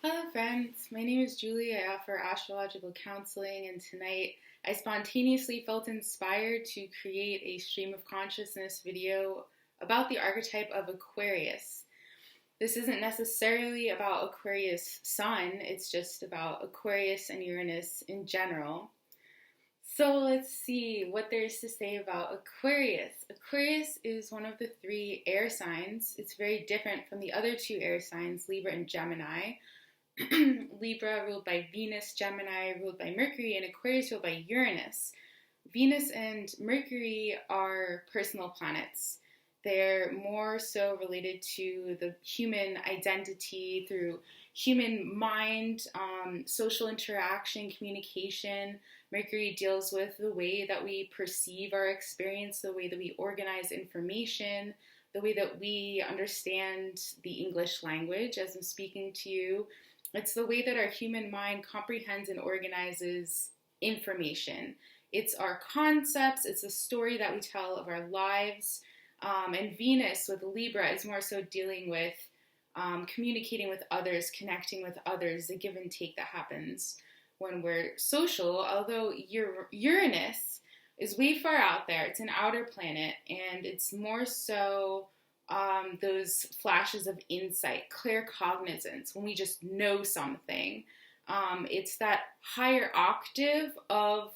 Hello, friends. My name is Julie. I offer astrological counseling, and tonight I spontaneously felt inspired to create a stream of consciousness video about the archetype of Aquarius. This isn't necessarily about Aquarius sun, it's just about Aquarius and Uranus in general. So let's see what there is to say about Aquarius. Aquarius is one of the three air signs. It's very different from the other two air signs, Libra and Gemini. Libra ruled by Venus, Gemini ruled by Mercury, and Aquarius ruled by Uranus. Venus and Mercury are personal planets. They're more so related to the human identity through human mind, social interaction, communication. Mercury deals with the way that we perceive our experience, the way that we organize information, the way that we understand the English language as I'm speaking to you. It's the way that our human mind comprehends and organizes information. It's our concepts, it's the story that we tell of our lives. And Venus with Libra is more so dealing with communicating with others, connecting with others, the give and take that happens when we're social. Although Uranus is way far out there, it's an outer planet, and it's more so those flashes of insight, claircognizance, when we just know something. It's that higher octave of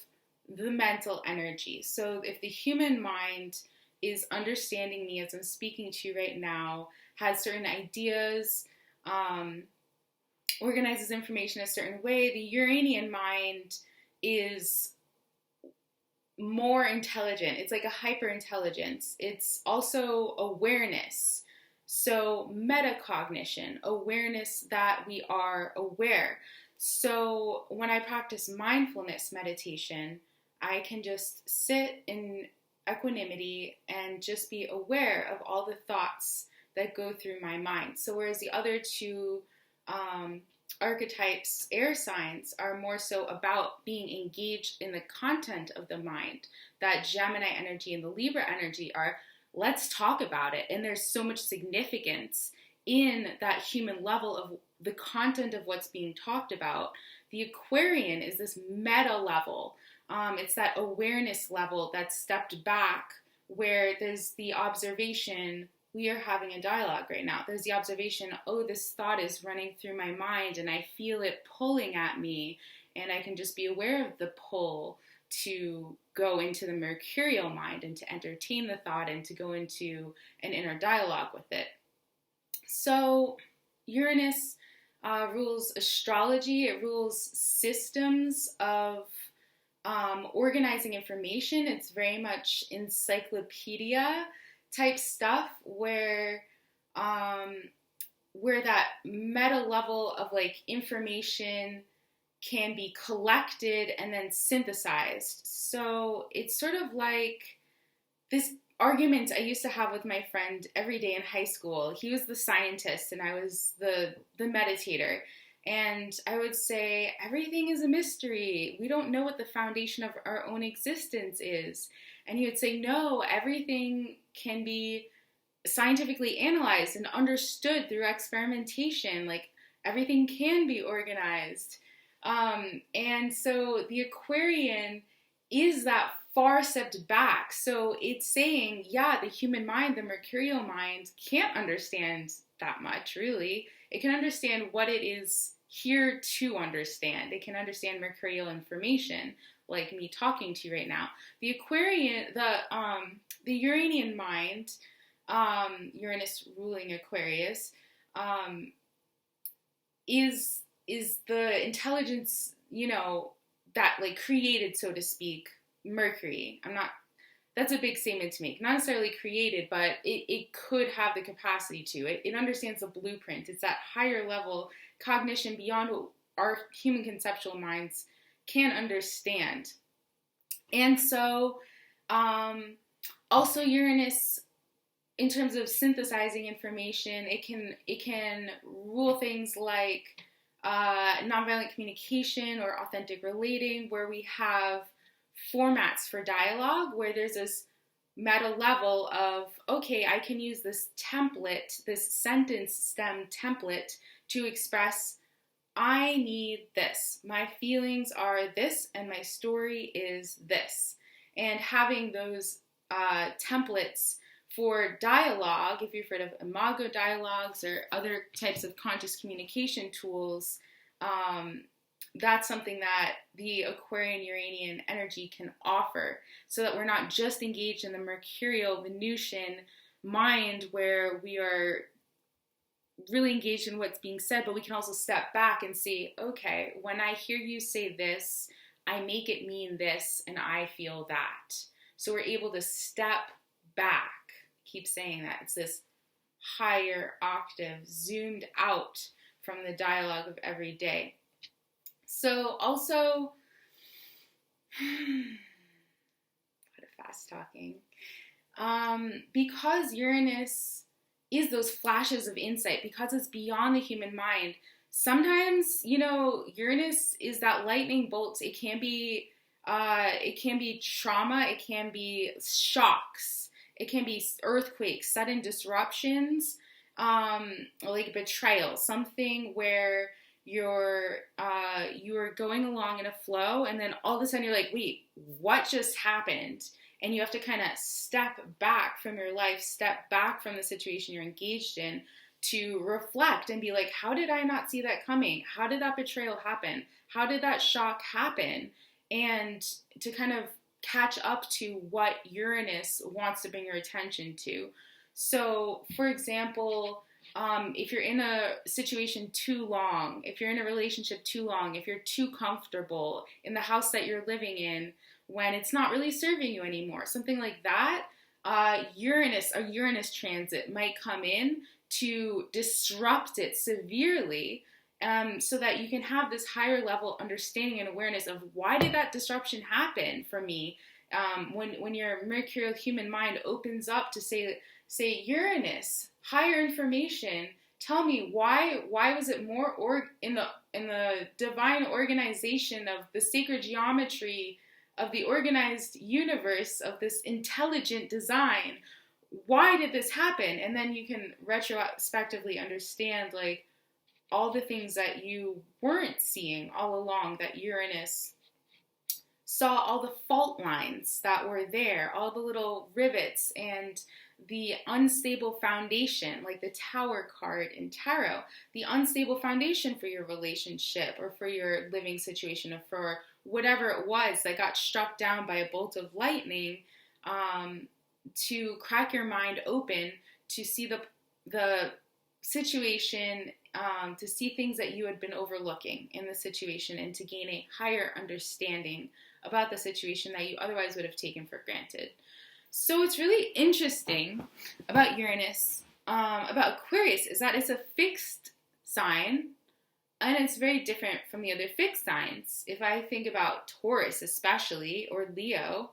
the mental energy. So if the human mind is understanding me as I'm speaking to you right now, has certain ideas, organizes information a certain way, the Uranian mind is more intelligent. It's like a hyper intelligence. It's also awareness. So metacognition, awareness that we are aware. So when I practice mindfulness meditation, I can just sit in equanimity and just be aware of all the thoughts that go through my mind. So whereas the other two archetypes, air signs, are more so about being engaged in the content of the mind, that Gemini energy and the Libra energy are, let's talk about it. And there's so much significance in that human level of the content of what's being talked about. The Aquarian is this meta level. It's that awareness level that's stepped back, where there's the observation, we are having a dialogue right now. There's the observation, oh, this thought is running through my mind and I feel it pulling at me, and I can just be aware of the pull to go into the mercurial mind and to entertain the thought and to go into an inner dialogue with it. So Uranus rules astrology. It rules systems of organizing information. It's very much encyclopedia type stuff where that meta level of like information can be collected and then synthesized. So it's sort of like this argument I used to have with my friend every day in high school. He was the scientist and I was the meditator. And I would say, everything is a mystery. We don't know what the foundation of our own existence is. And he would say, no, everything can be scientifically analyzed and understood through experimentation. Like, everything can be organized. And so the Aquarian is that far stepped back. So it's saying, yeah, the human mind, the mercurial mind, can't understand that much, really. It can understand what it is here to understand. It can understand mercurial information, like me talking to you right now. The Aquarian, the Uranian mind, Uranus ruling Aquarius, is the intelligence, that like created, so to speak, Mercury. That's a big statement to make. Not necessarily created, but it could have the capacity to. It understands the blueprint. It's that higher level cognition beyond what our human conceptual minds can understand. And so, also Uranus, in terms of synthesizing information, it can rule things like nonviolent communication or authentic relating, where we have formats for dialogue, where there's this meta level of, okay, I can use this template, this sentence stem template, to express I need this. My feelings are this, and my story is this. And having those templates for dialogue, if you've heard of imago dialogues or other types of conscious communication tools, that's something that the Aquarian Uranian energy can offer, so that we're not just engaged in the mercurial Venusian mind where we are really engaged in what's being said, but we can also step back and say, okay, when I hear you say this, I make it mean this, and I feel that. So we're able to step back. Keep saying that. It's this higher octave, zoomed out from the dialogue of every day. So also, what a fast talking. Because Uranus is those flashes of insight, because it's beyond the human mind, sometimes, Uranus is that lightning bolt. It can be trauma, it can be shocks, it can be earthquakes, sudden disruptions, like betrayal, something where you're going along in a flow, and then all of a sudden you're like, wait, what just happened? And you have to kind of step back from your life, step back from the situation you're engaged in to reflect and be like, how did I not see that coming? How did that betrayal happen? How did that shock happen? And to kind of catch up to what Uranus wants to bring your attention to. So, for example, if you're in a situation too long, if you're in a relationship too long, if you're too comfortable in the house that you're living in, when it's not really serving you anymore, something like that, a Uranus transit might come in to disrupt it severely, so that you can have this higher level understanding and awareness of why did that disruption happen for me. When your mercurial human mind opens up to say Uranus, higher information, tell me why was it more in the divine organization of the sacred geometry of the organized universe, of this intelligent design, why did this happen? And then you can retrospectively understand like all the things that you weren't seeing all along, that Uranus saw, all the fault lines that were there, all the little rivets and the unstable foundation, like the Tower card in Tarot, the unstable foundation for your relationship or for your living situation or for whatever it was that got struck down by a bolt of lightning, to crack your mind open to see the situation, to see things that you had been overlooking in the situation, and to gain a higher understanding about the situation that you otherwise would have taken for granted. So what's really interesting about Uranus, about Aquarius, is that it's a fixed sign, and it's very different from the other fixed signs. If I think about Taurus especially, or Leo,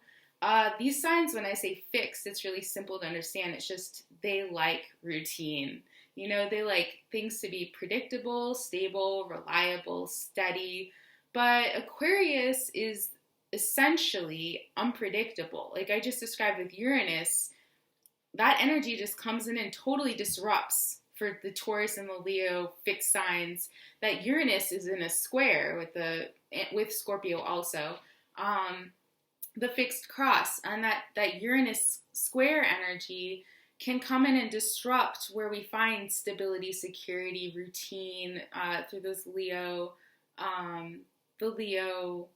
these signs, when I say fixed, it's really simple to understand. It's just they like routine. They like things to be predictable, stable, reliable, steady. But Aquarius is essentially unpredictable. Like I just described with Uranus, that energy just comes in and totally disrupts for the Taurus and the Leo fixed signs. That Uranus is in a square with Scorpio also, the fixed cross, and that Uranus square energy can come in and disrupt where we find stability, security, routine, through those the Leo,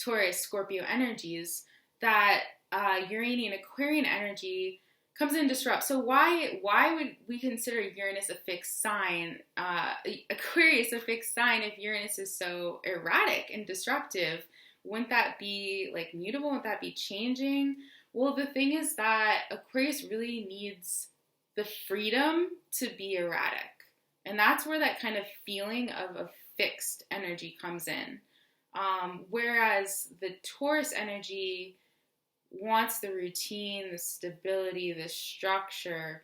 Taurus, Scorpio energies. That Uranian Aquarian energy comes in and disrupts. So why would we consider Uranus a fixed sign, Aquarius a fixed sign, if Uranus is so erratic and disruptive? Wouldn't that be like mutable? Wouldn't that be changing? Well, the thing is that Aquarius really needs the freedom to be erratic. And that's where that kind of feeling of a fixed energy comes in. Whereas the Taurus energy wants the routine, the stability, the structure.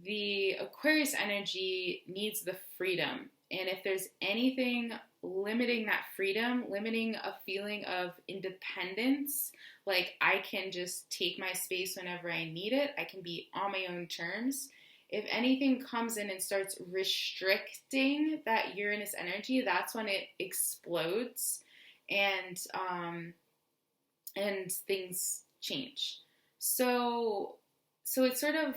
The Aquarius energy needs the freedom. And if there's anything limiting that freedom, limiting a feeling of independence, like I can just take my space whenever I need it, I can be on my own terms, If anything comes in and starts restricting that Uranus energy, that's when it explodes, and things change. So it's sort of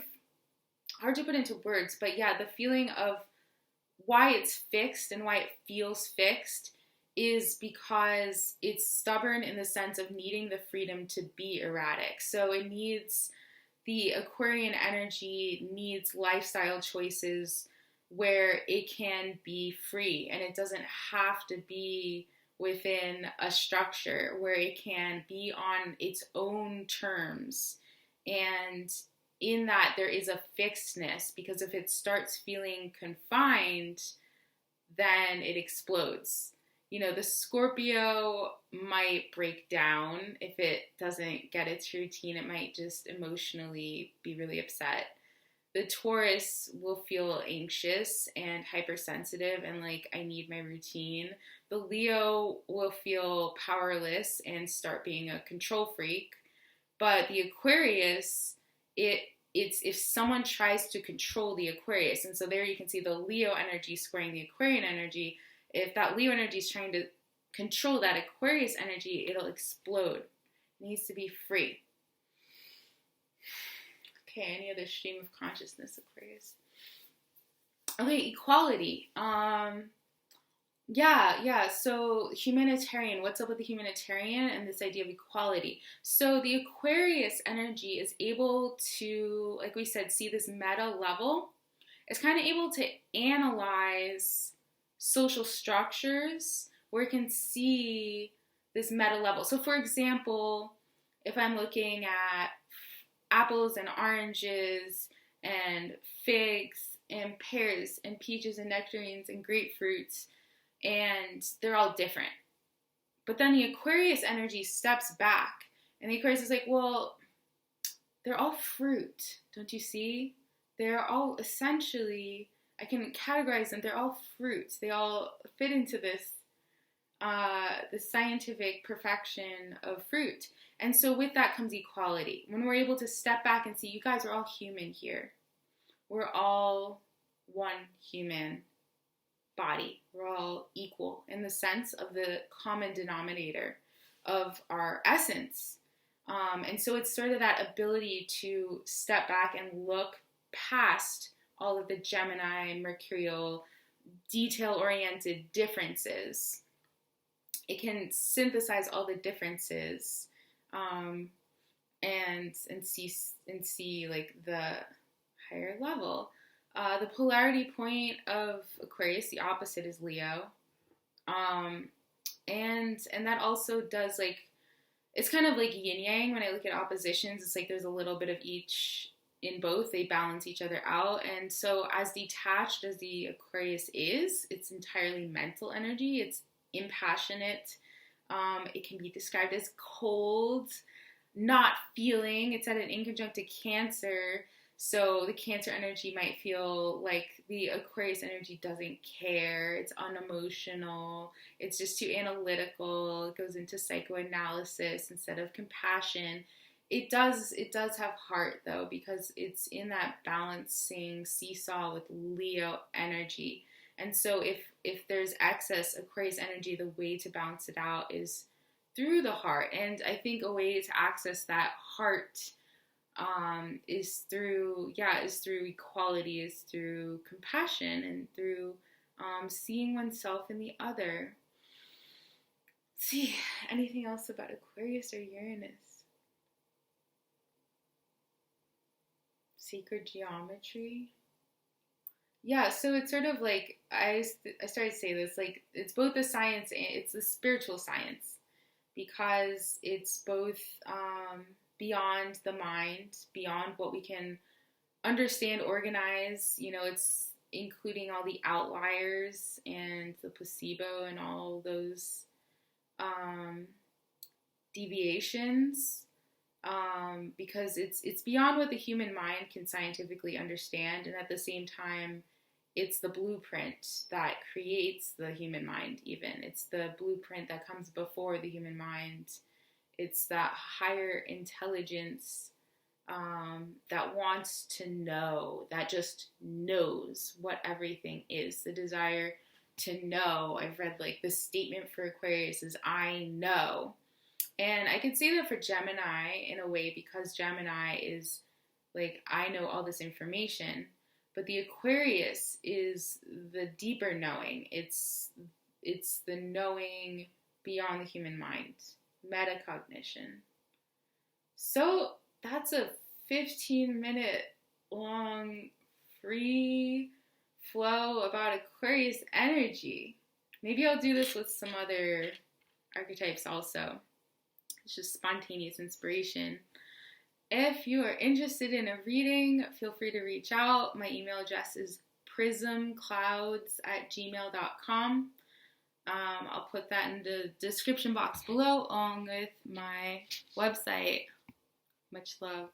hard to put into words, but yeah, the feeling of why it's fixed and why it feels fixed is because it's stubborn in the sense of needing the freedom to be erratic. So it needs, the Aquarian energy needs lifestyle choices where it can be free and it doesn't have to be within a structure, where it can be on its own terms. And in that, there is a fixedness, because if it starts feeling confined, then it explodes. You know, the Scorpio might break down if it doesn't get its routine. It might just emotionally be really upset. The Taurus will feel anxious and hypersensitive and like, I need my routine. The Leo will feel powerless and start being a control freak. But the Aquarius, it's if someone tries to control the Aquarius, and so there you can see the Leo energy squaring the Aquarian energy. If that Leo energy is trying to control that Aquarius energy, it'll explode. It needs to be free. Okay, any other stream of consciousness, Aquarius? Okay, equality. So humanitarian. What's up with the humanitarian and this idea of equality? So the Aquarius energy is able to, like we said, see this meta level. It's kind of able to analyze social structures where it can see this meta level. So for example, if I'm looking at apples and oranges and figs and pears and peaches and nectarines and grapefruits, and they're all different. But then the Aquarius energy steps back, and the Aquarius is like, well, they're all fruit, don't you see? They're all essentially, I can categorize them, they're all fruits. They all fit into this the scientific perfection of fruit. And so with that comes equality. When we're able to step back and see, you guys are all human here. We're all one human body. We're all equal in the sense of the common denominator of our essence. And so it's sort of that ability to step back and look past all of the Gemini, Mercurial, detail-oriented differences. It can synthesize all the differences and see like the higher level. The polarity point of Aquarius, the opposite is Leo. And that also does, like, it's kind of like yin yang. When I look at oppositions, it's like there's a little bit of each in both. They balance each other out. And so as detached as the Aquarius is, it's entirely mental energy. It's impassionate. It can be described as cold, not feeling. It's at an inconjunct to Cancer. So the Cancer energy might feel like the Aquarius energy doesn't care. It's unemotional. It's just too analytical. It goes into psychoanalysis instead of compassion. It does have heart, though, because it's in that balancing seesaw with Leo energy. And so if there's excess Aquarius energy, the way to balance it out is through the heart. And I think a way to access that heart is through equality, is through compassion, and through seeing oneself in the other. Let's see, anything else about Aquarius or Uranus? Sacred geometry. Yeah, so it's sort of like, I started to say this, like, it's both the science and it's the spiritual science, because it's both beyond the mind, beyond what we can understand, organize. You know, it's including all the outliers and the placebo and all those deviations, because it's beyond what the human mind can scientifically understand, and at the same time, it's the blueprint that creates the human mind even. It's the blueprint that comes before the human mind. It's that higher intelligence that wants to know, that just knows what everything is. The desire to know. I've read like the statement for Aquarius is I know. And I can say that for Gemini in a way because Gemini is like I know all this information. But the Aquarius is the deeper knowing. It's the knowing beyond the human mind, metacognition. So that's a 15-minute long free flow about Aquarius energy. Maybe I'll do this with some other archetypes also. It's just spontaneous inspiration. If you are interested in a reading, feel free to reach out. My email address is prismclouds@gmail.com. I'll put that in the description box below along with my website. Much love.